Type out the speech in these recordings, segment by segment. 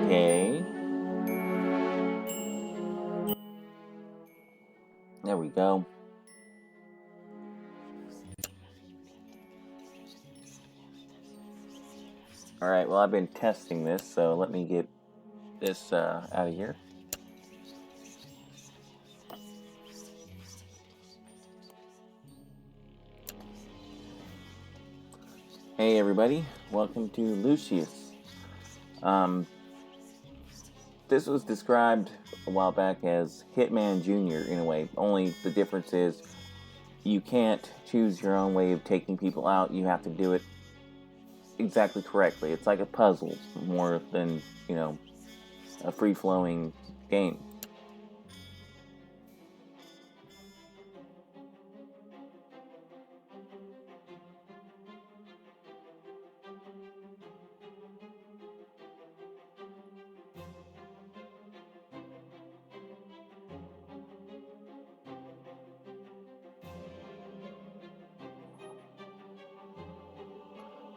Okay. There we go. Alright, well, I've been testing this, so let me get this out of here. Hey everybody, welcome to Lucius. This was described a while back as Hitman Jr. in a way, only the difference is you can't choose your own way of taking people out, you have to do it exactly correctly. It's like a puzzle more than, a free-flowing game.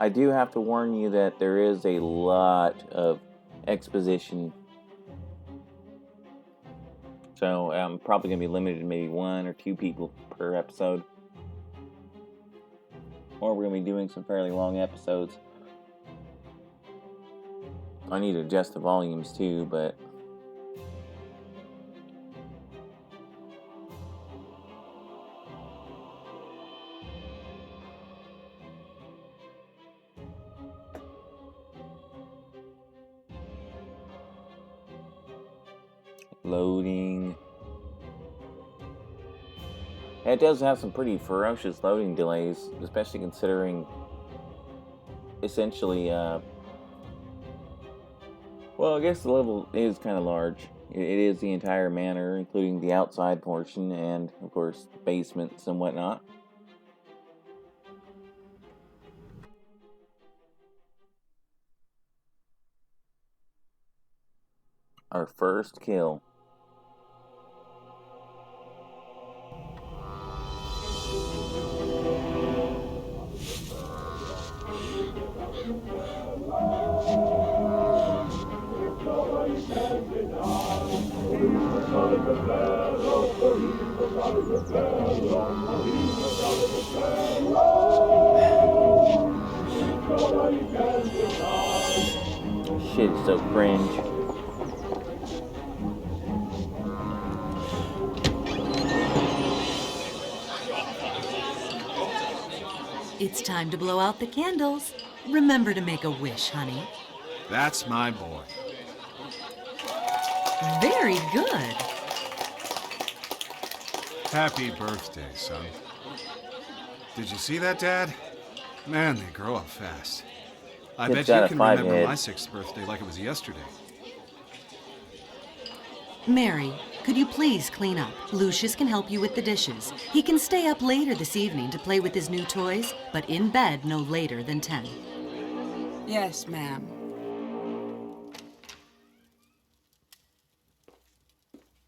I do have to warn you that there is a lot of exposition. So I'm probably going to be limited to maybe 1 or 2 people per episode. Or we're going to be doing some fairly long episodes. I need to adjust the volumes too, but... Loading. It does have some pretty ferocious loading delays, especially considering essentially, well, I guess the level is kind of large. It is the entire manor, including the outside portion and, of course, basements and whatnot. Our first kill. Shit is so cringe. It's time to blow out the candles. Remember to make a wish, honey. That's my boy. Very good. Happy birthday, son. Did you see that, Dad? Man, they grow up fast. I Kid's bet got you a can 5 remember head. my 6th birthday like it was yesterday. Mary, could you please clean up? Lucius can help you with the dishes. He can stay up later this evening to play with his new toys, but in bed no later than 10. Yes, ma'am.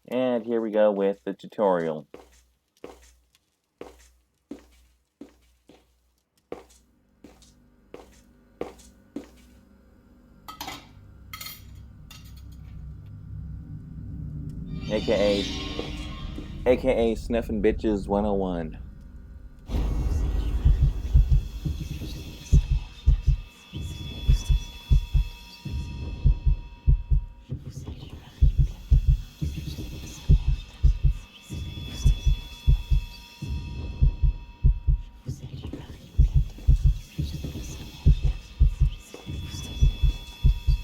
And here we go with the tutorial. AKA Sniffin' Bitches 101.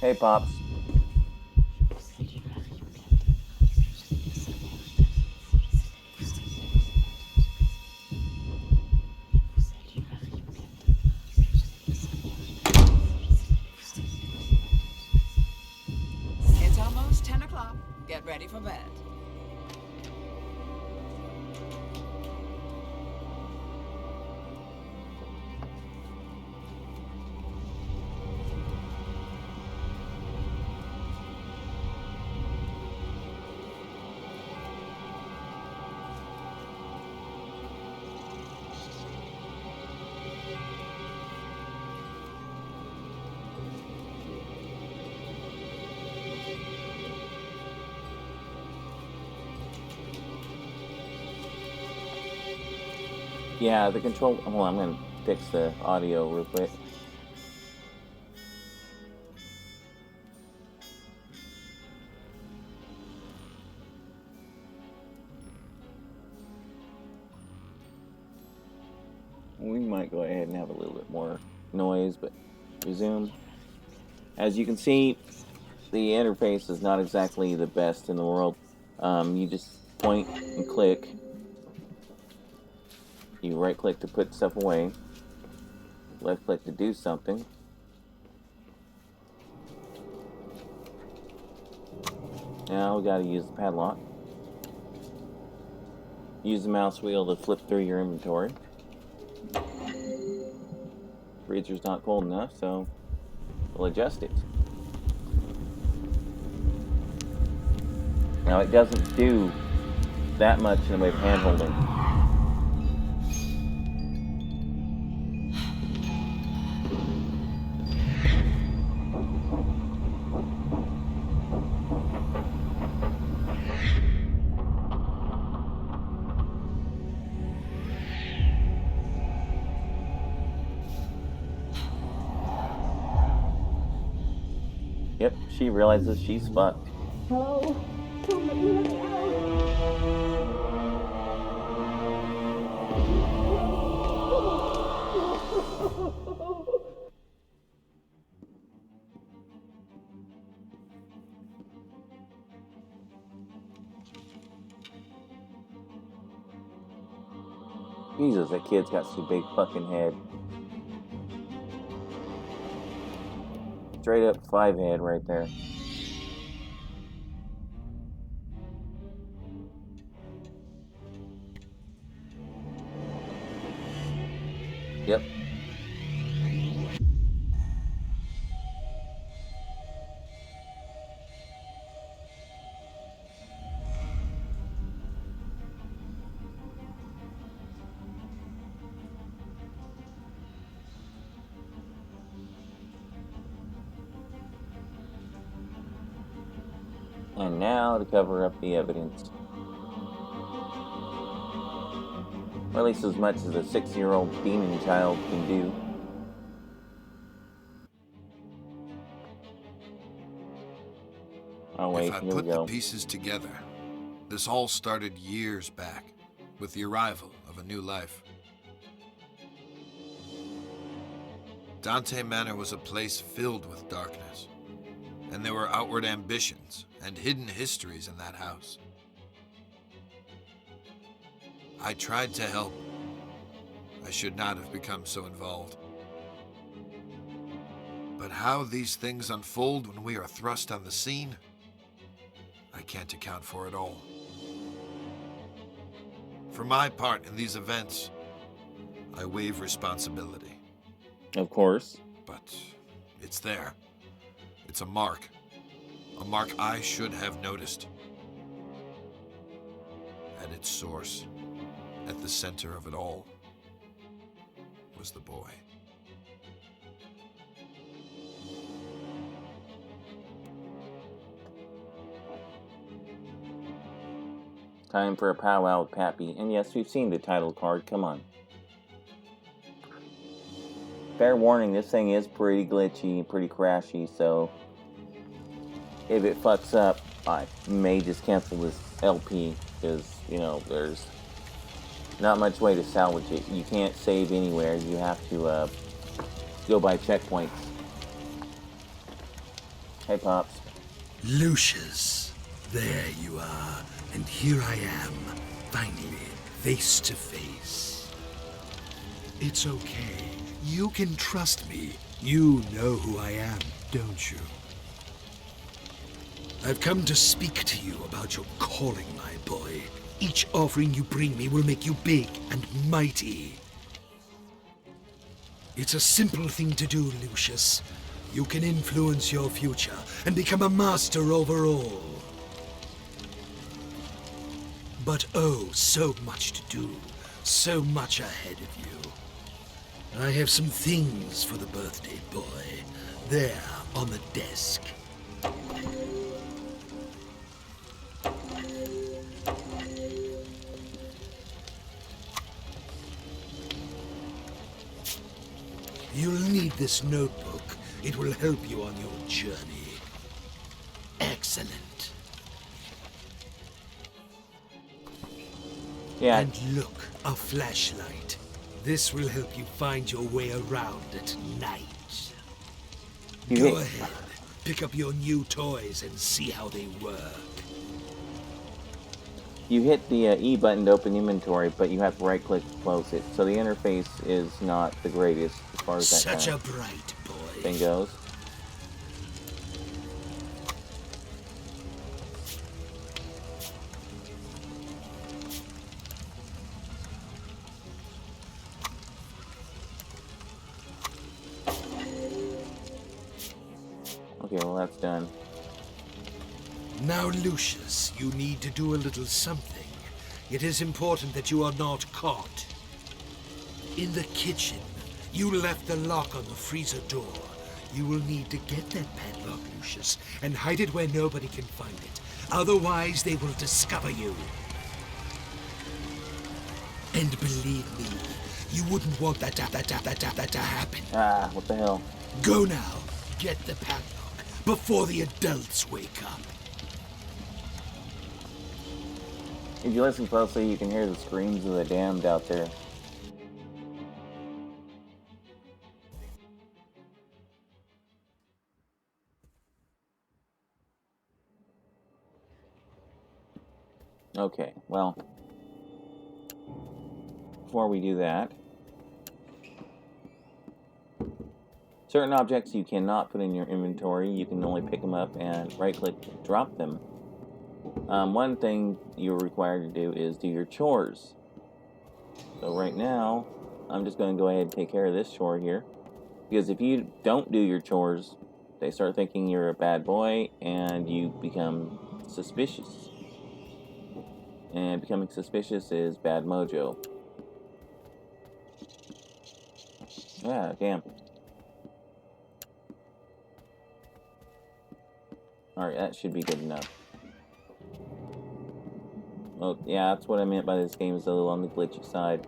Hey, Pops. It's almost 10 o'clock. Get ready for bed. Yeah, the control. Hold on, I'm gonna fix the audio real quick. We might go ahead and have a little bit more noise, but resume. As you can see, the interface is not exactly the best in the world. You just point and click. You right click to put stuff away. Left click to do something. Now we gotta use the padlock. Use the mouse wheel to flip through your inventory. Freezer's not cold enough, so we'll adjust it. Now it doesn't do that much in the way of hand holding. Yep, she realizes she's fucked. Hello? Somebody let me out! Jesus, that kid's got such a big fucking head. Straight up 5 head right there. Yep. And now to cover up the evidence. Or at least as much as a 6-year-old demon child can do. Oh wait, If I here we put the go. pieces together, this all started years back with the arrival of a new life. Dante Manor was a place filled with darkness, And there were outward ambitions and hidden histories in that house. I tried to help. I should not have become so involved. But how these things unfold when we are thrust on the scene, I can't account for it all. For my part in these events, I waive responsibility. Of course. But it's there. It's a mark I should have noticed. At its source, at the center of it all, was the boy. Time for a powwow with Pappy. And yes, we've seen the title card. Come on. Fair warning, this thing is pretty glitchy, pretty crashy, so if it fucks up, I may just cancel this LP, because, you know, there's not much way to salvage it. You can't save anywhere. You have to go by checkpoints. Hey, Pops. Lucius, there you are, and here I am, finally, face to face. It's okay. You can trust me. You know who I am, don't you? I've come to speak to you about your calling, my boy. Each offering you bring me will make you big and mighty. It's a simple thing to do, Lucius. You can influence your future and become a master over all. But oh, so much to do. So much ahead of you. I have some things for the birthday boy. There, on the desk. You'll need this notebook. It will help you on your journey. Excellent. Yeah. And look, a flashlight. This will help you find your way around at night. Go ahead, pick up your new toys and see how they work. You hit the E button to open inventory, but you have to right-click to close it. So the interface is not the greatest as far as that Such kind a of bright boy. thing goes. Okay, well that's done. Now, Lucius, you need to do a little something. It is important that you are not caught. In the kitchen, you left the lock on the freezer door. You will need to get that padlock, Lucius, and hide it where nobody can find it. Otherwise, they will discover you. And believe me, you wouldn't want that to happen. Ah, what the hell? Go now. Get the padlock before the adults wake up. If you listen closely, you can hear the screams of the damned out there. Okay, well, before we do that, certain objects you cannot put in your inventory. You can only pick them up and right-click to drop them. One thing you're required to do is do your chores. So right now, I'm just going to go ahead and take care of this chore here. Because if you don't do your chores, they start thinking you're a bad boy and you become suspicious. And becoming suspicious is bad mojo. Ah, damn. Alright, that should be good enough. Well, yeah, that's what I meant by this game is a little on the glitchy side.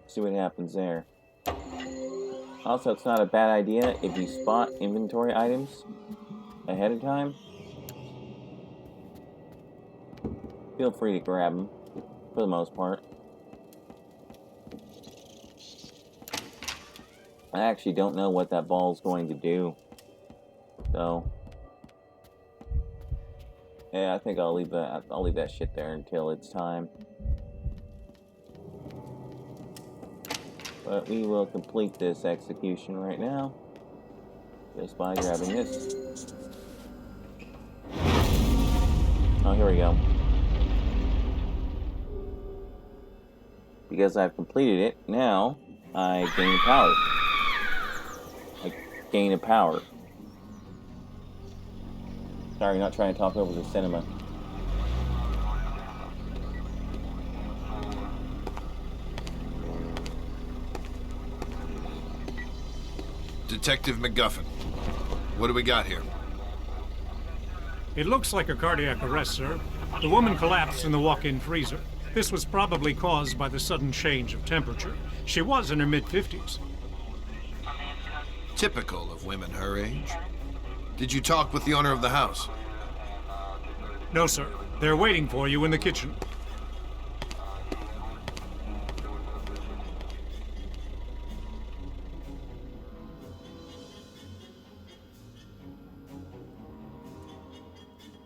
See what happens there. Also, it's not a bad idea if you spot inventory items ahead of time. Feel free to grab them. for the most part. I actually don't know what that ball is going to do. So, yeah, I think I'll leave that shit there until it's time. But we will complete this execution right now just by grabbing this. Oh, here we go. Because I've completed it, now I gain power. I gain a power. Sorry, not trying to talk over the cinema. Detective McGuffin, what do we got here? It looks like a cardiac arrest, sir. The woman collapsed in the walk-in freezer. This was probably caused by the sudden change of temperature. She was in her mid-50s. Typical of women her age. Did you talk with the owner of the house? No, sir. They're waiting for you in the kitchen.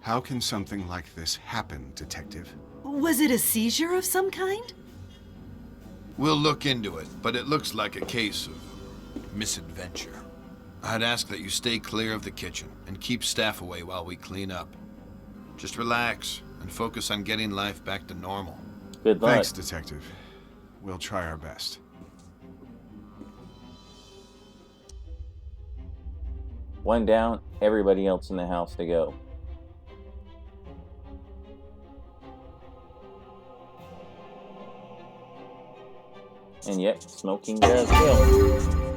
How can something like this happen, Detective? Was it a seizure of some kind? We'll look into it, but it looks like a case of misadventure. I'd ask that you stay clear of the kitchen and keep staff away while we clean up. Just relax and focus on getting life back to normal. Good luck. Thanks, Detective. We'll try our best. One down, everybody else in the house to go. And yet, smoking does kill.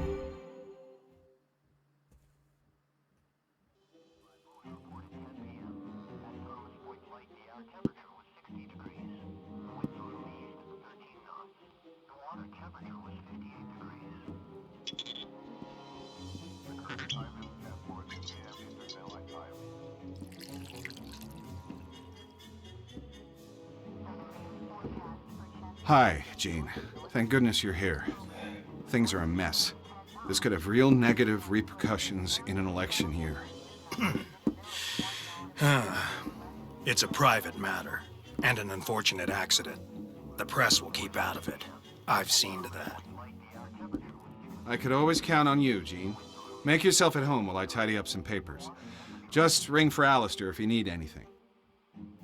Hi, Jean. Thank goodness you're here. Things are a mess. This could have real negative repercussions in an election year. It's a private matter, and an unfortunate accident. The press will keep out of it. I've seen to that. I could always count on you, Jean. Make yourself at home while I tidy up some papers. Just ring for Alistair if you need anything.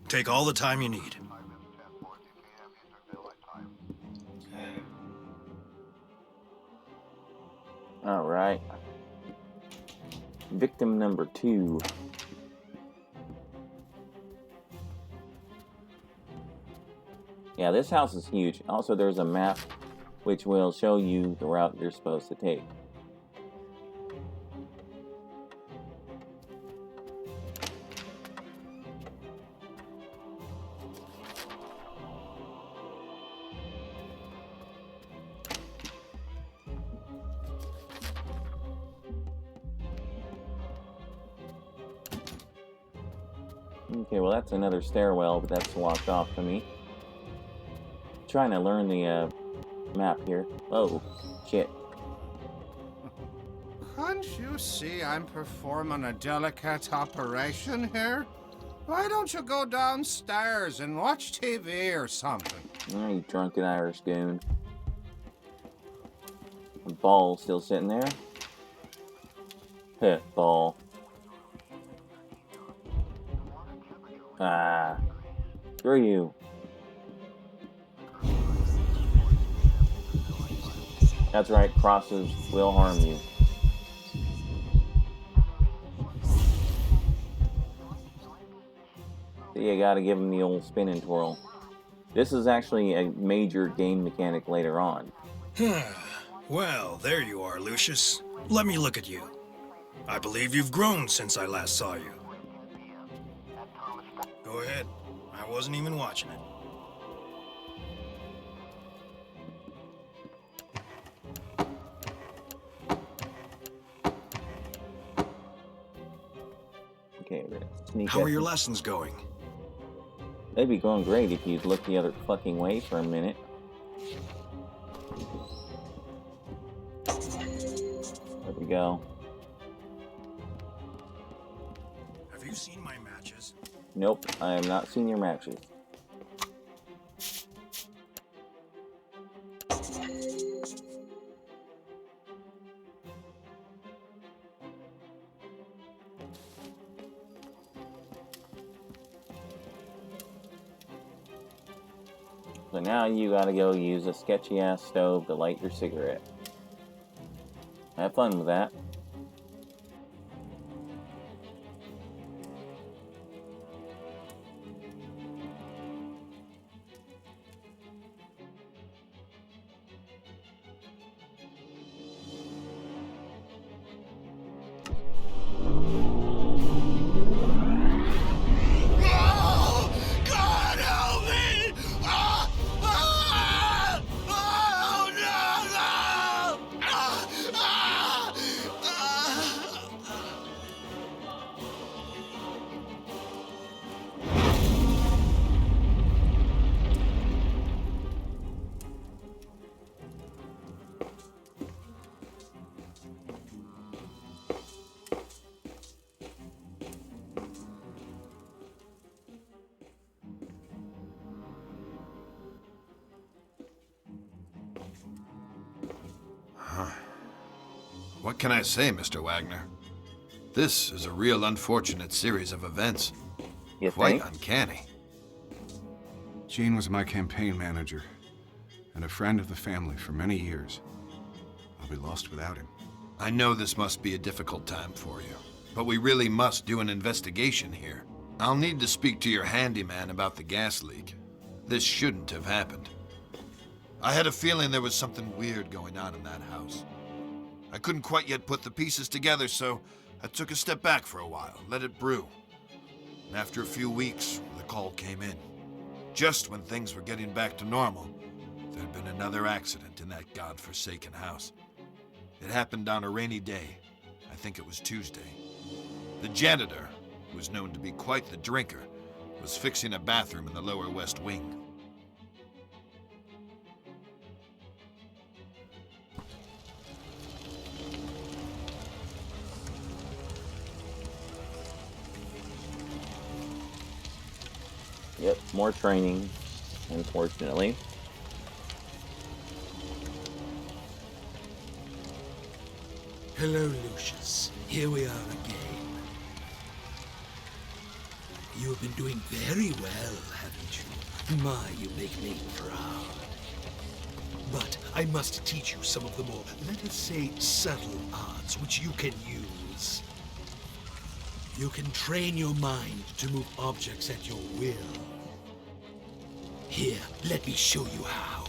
Take all the time you need. All right. Victim number 2. Yeah, this house is huge. Also, there's a map which will show you the route you're supposed to take. Okay, well that's another stairwell, but that's locked off to me. Trying to learn the map here. Oh, shit. Can't you see I'm performing a delicate operation here? Why don't you go downstairs and watch TV or something? Oh, you drunken Irish goon. The ball still sitting there. Hit ball. Ah, screw you. That's right, crosses will harm you. So you gotta give him the old spin and twirl. This is actually a major game mechanic later on. Well, there you are, Lucius. Let me look at you. I believe you've grown since I last saw you. Go ahead. I wasn't even watching it. Okay, we're gonna sneak How are up. your lessons going? They'd be going great if you'd look the other fucking way for a minute. There we go. Have you seen my matches? Nope, I have not seen your matches. So now you gotta go use a sketchy ass stove to light your cigarette. Have fun with that. God help me! What can I say, Mr. Wagner? This is a real unfortunate series of events. You Quite think? uncanny. Gene was my campaign manager and a friend of the family for many years. I'll be lost without him. I know this must be a difficult time for you, but we really must do an investigation here. I'll need to speak to your handyman about the gas leak. This shouldn't have happened. I had a feeling there was something weird going on in that house. I couldn't quite yet put the pieces together, so I took a step back for a while, let it brew. And after a few weeks, the call came in. Just when things were getting back to normal, there'd been another accident in that godforsaken house. It happened on a rainy day. I think it was Tuesday. The janitor, who was known to be quite the drinker, was fixing a bathroom in the lower west wing. Yep, more training, unfortunately. Hello, Lucius. Here we are again. You have been doing very well, haven't you? My, you make me proud. But I must teach you some of the more, let us say, subtle arts which you can use. You can train your mind to move objects at your will. Here, let me show you how.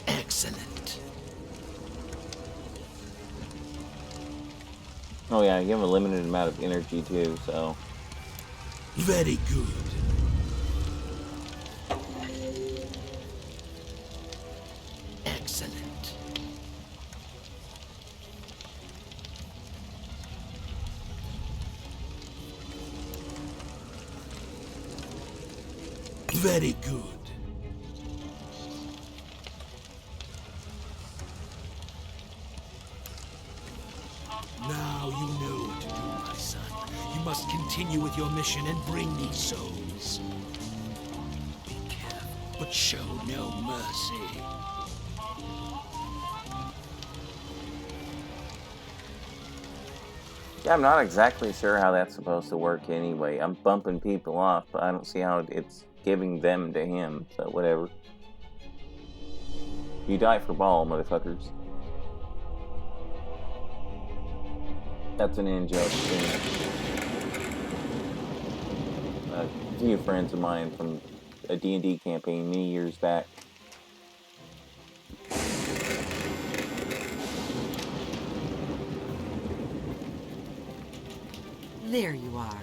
Excellent. Oh yeah, you have a limited amount of energy too, so... Very good. Excellent. Very good. Now you know what to do, my son. You must continue with your mission and bring me souls. Be careful, but show no mercy. Yeah, I'm not exactly sure how that's supposed to work anyway. I'm bumping people off, but I don't see how it's giving them to him, so whatever. You die for ball, motherfuckers. That's an in-joke thing. A few friends of mine from a D&D campaign many years back. There you are.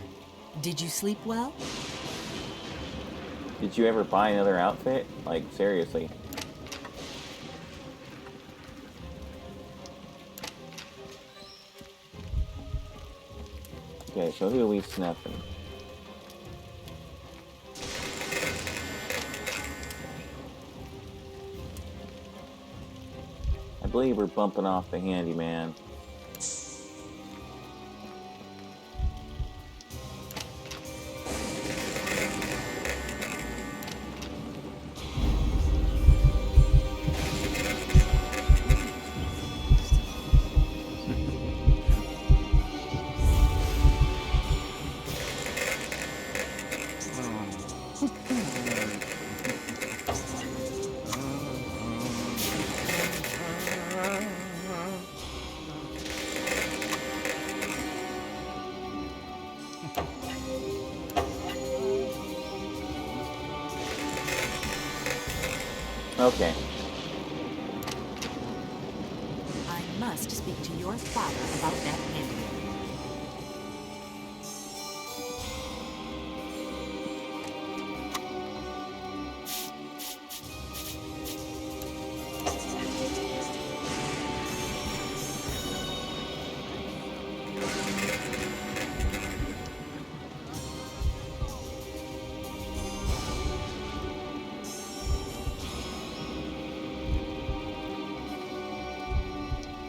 Did you sleep well? Did you ever buy another outfit? Like, seriously. Okay, so who are we snuffing? I believe we're bumping off the handyman. Okay. I must speak to your father about that handyman.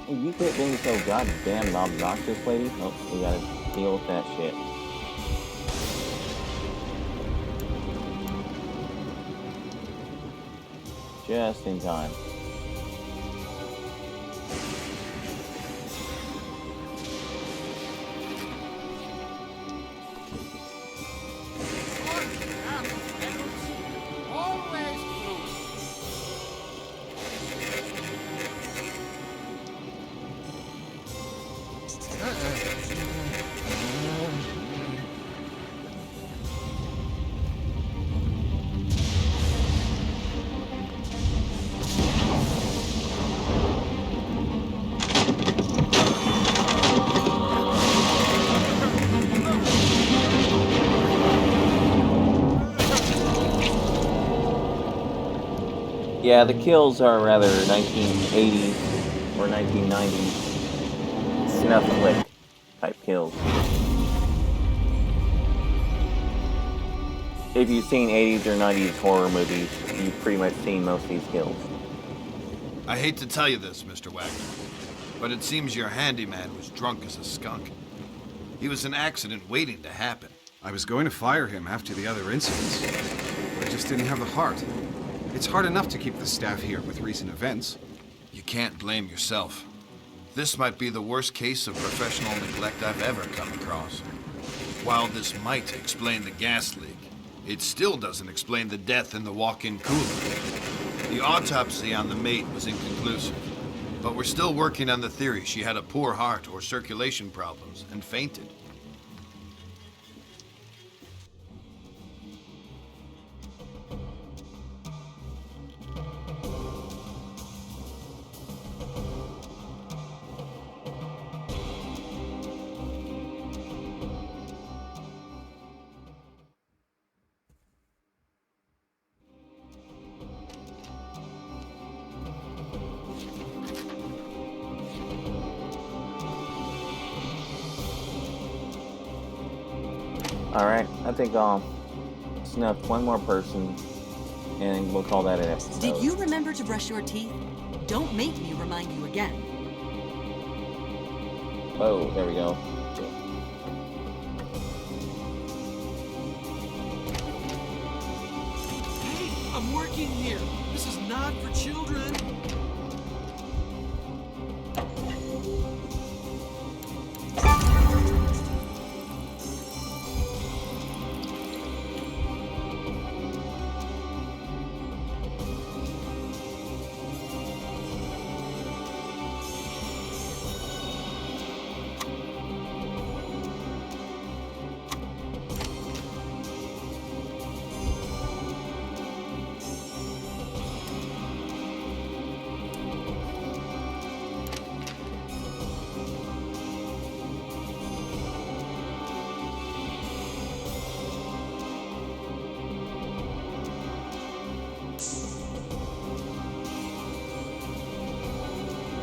You quit being so goddamn obnoxious, lady. Oh, we gotta deal with that shit. Just in time. Always blue. Yeah, the kills are rather 1980s or 1990s snuff flick type kills. If you've seen 80s or 90s horror movies, you've pretty much seen most of these kills. I hate to tell you this, Mr. Wagner, but it seems your handyman was drunk as a skunk. He was an accident waiting to happen. I was going to fire him after the other incidents. I just didn't have the heart. It's hard enough to keep the staff here with recent events. You can't blame yourself. This might be the worst case of professional neglect I've ever come across. While this might explain the gas leak, it still doesn't explain the death in the walk-in cooler. The autopsy on the maid was inconclusive, but we're still working on the theory she had a poor heart or circulation problems and fainted. Alright, I think I'll snuff one more person and we'll call that an episode. Did you remember to brush your teeth? Don't make me remind you again. Oh, there we go. Hey, I'm working here. This is not for children.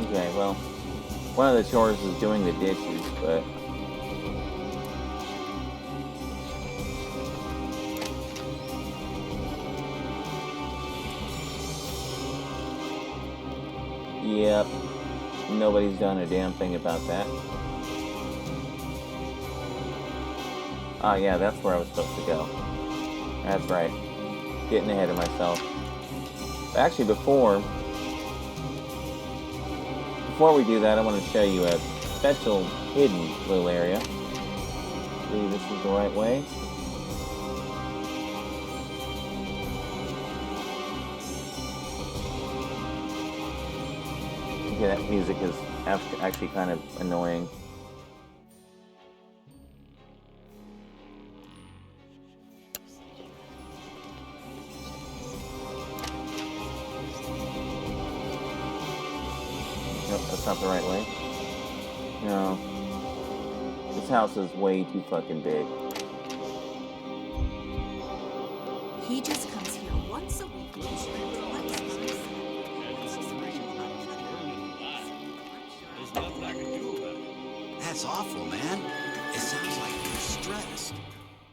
Okay, well, one of the chores is doing the dishes, but Yep. Nobody's done a damn thing about that. Ah, yeah, that's where I was supposed to go. That's right. Getting ahead of myself. Actually, before we do that, I want to show you a special hidden little area. See, this is the right way. Okay, that music is actually kind of annoying. Nope, that's not the right way. No. This house is way too fucking big. He just comes here once a week. That's awful, man. It sounds like you're stressed.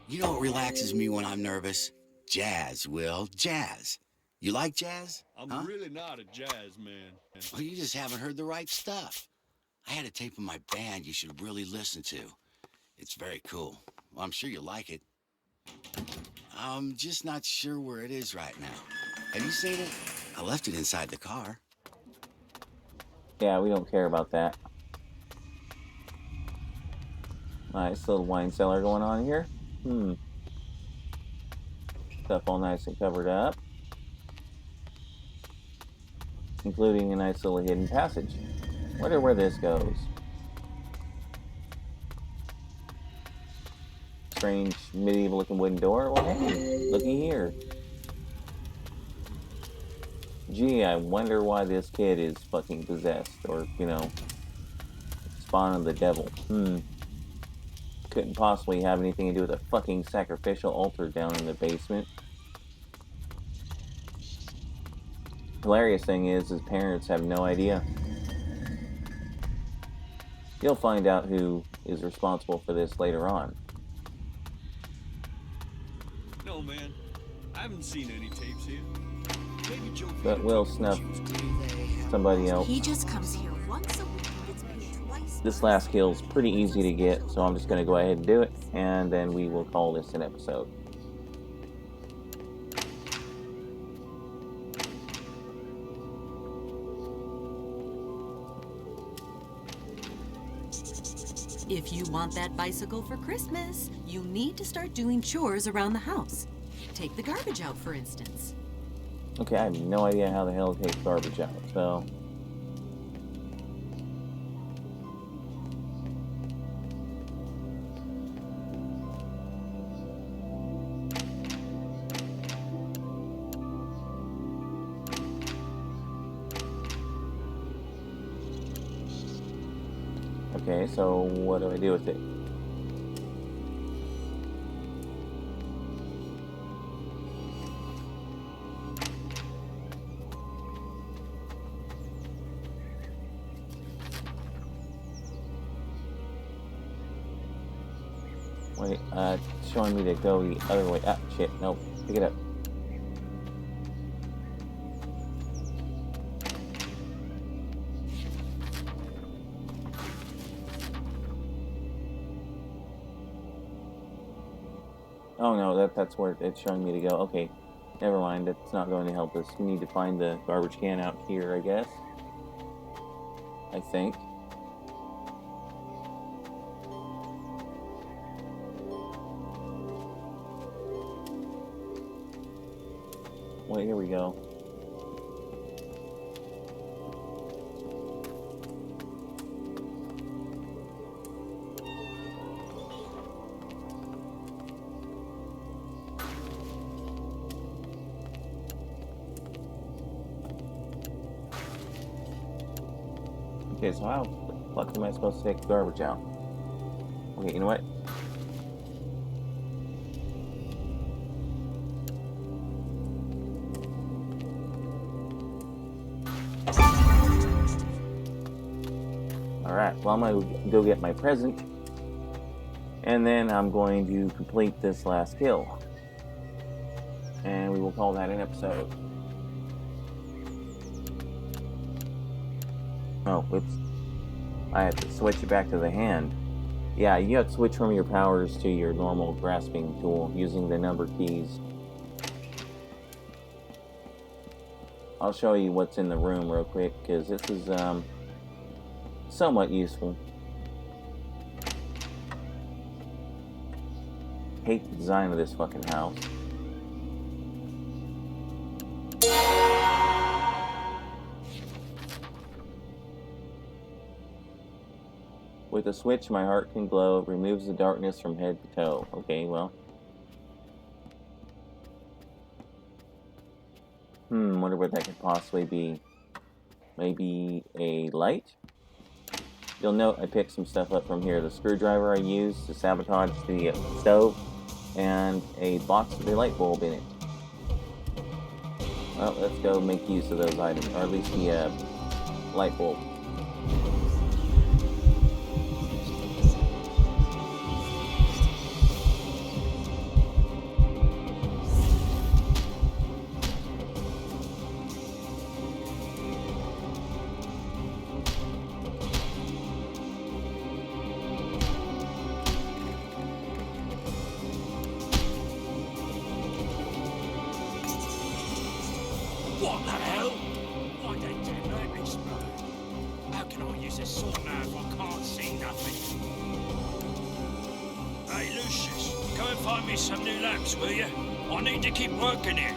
You know what relaxes me when I'm nervous? Jazz, Will. Jazz. You like jazz? I'm really not a jazz man. Well, you just haven't heard the right stuff. I had a tape of my band you should really listen to. It's very cool. Well, I'm sure you'll like it. I'm just not sure where it is right now. Have you seen it? I left it inside the car. Yeah, we don't care about that. Nice little wine cellar going on here. Stuff all nice and covered up. Including a nice little hidden passage. Wonder where this goes. Strange medieval looking wooden door. Well, hey, looky here. Gee, I wonder why this kid is fucking possessed, or, you know, spawn of the devil. Couldn't possibly have anything to do with a fucking sacrificial altar down in the basement. Hilarious thing is, his parents have no idea. You'll find out who is responsible for this later on. No, man. I haven't seen any tapes here. Maybe Joe But we'll snuff somebody else. He just comes here once a week and gets paid twice. This last kill's pretty easy to get, so I'm just going to go ahead and do it, and then we will call this an episode. If you want that bicycle for Christmas, you need to start doing chores around the house. Take the garbage out, for instance. Okay, I have no idea how the hell to take garbage out, so... Okay, so what do I do with it? Wait, it's showing me to go the other way. Ah, shit, nope. Pick it up. Oh no, that's where it's showing me to go. Okay, never mind. That's not going to help us. We need to find the garbage can out here, I guess. I think. Wait, here we go. Okay, so how the fuck am I supposed to take the garbage out? Okay, you know what? Alright, well I'm going to go get my present. And then I'm going to complete this last kill. And we will call that an episode. Oh, whoops. I have to switch it back to the hand. Yeah, you have to switch from your powers to your normal grasping tool using the number keys. I'll show you what's in the room real quick, because this is somewhat useful. Hate the design of this fucking house. With a switch, my heart can glow. Removes the darkness from head to toe. Okay, well. Wonder what that could possibly be. Maybe a light? You'll note I picked some stuff up from here. The screwdriver I used to sabotage the stove, and a box with a light bulb in it. Well, let's go make use of those items, or at least the light bulb. What the hell? Why don't you let me explode? How can I use a sword now if I can't see nothing? Hey, Lucius, go and find me some new lamps, will you? I need to keep working here.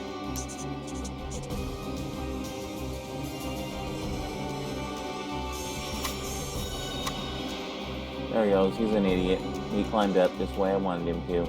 There he goes. He's an idiot. He climbed up this way. I wanted him to.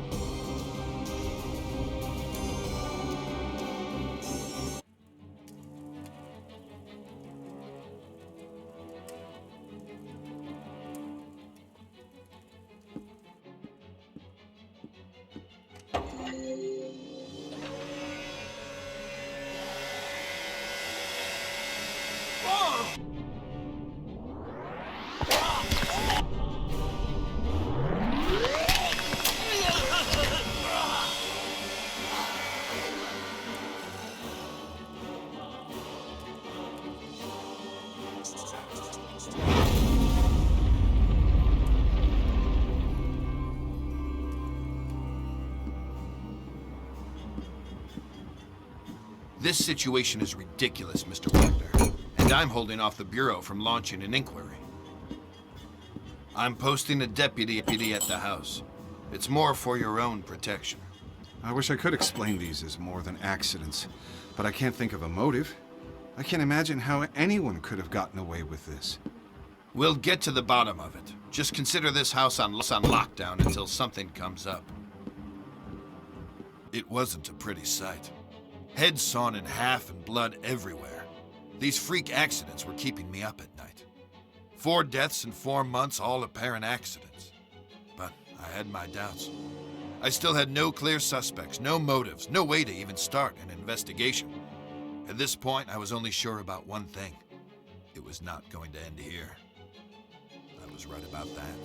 This situation is ridiculous, Mr. Wagner, and I'm holding off the Bureau from launching an inquiry. I'm posting a deputy at the house. It's more for your own protection. I wish I could explain these as more than accidents, but I can't think of a motive. I can't imagine how anyone could have gotten away with this. We'll get to the bottom of it. Just consider this house on lockdown until something comes up. It wasn't a pretty sight. Heads sawn in half and blood everywhere. These freak accidents were keeping me up at night. 4 deaths in 4 months, all apparent accidents. But I had my doubts. I still had no clear suspects, no motives, no way to even start an investigation. At this point, I was only sure about one thing. It was not going to end here. I was right about that.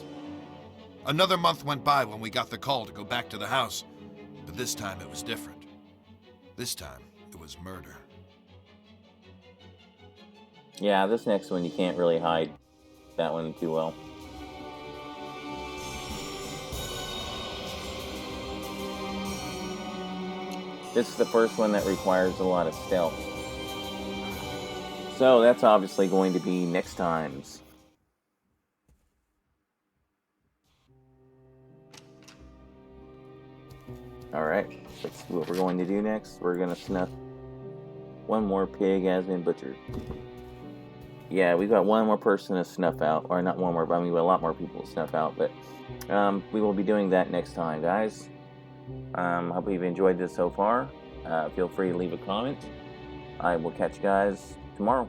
Another month went by when we got the call to go back to the house, but this time it was different. This time, it was murder. Yeah, this next one you can't really hide that one too well. This is the first one that requires a lot of stealth. So that's obviously going to be next time's. Alright, that's what we're going to do next. We're going to snuff one more pig has been butchered. Yeah, we've got one more person to snuff out. Or not one more, but I mean, a lot more people to snuff out. But we will be doing that next time, guys. Hope you've enjoyed this so far. Feel free to leave a comment. I will catch you guys tomorrow.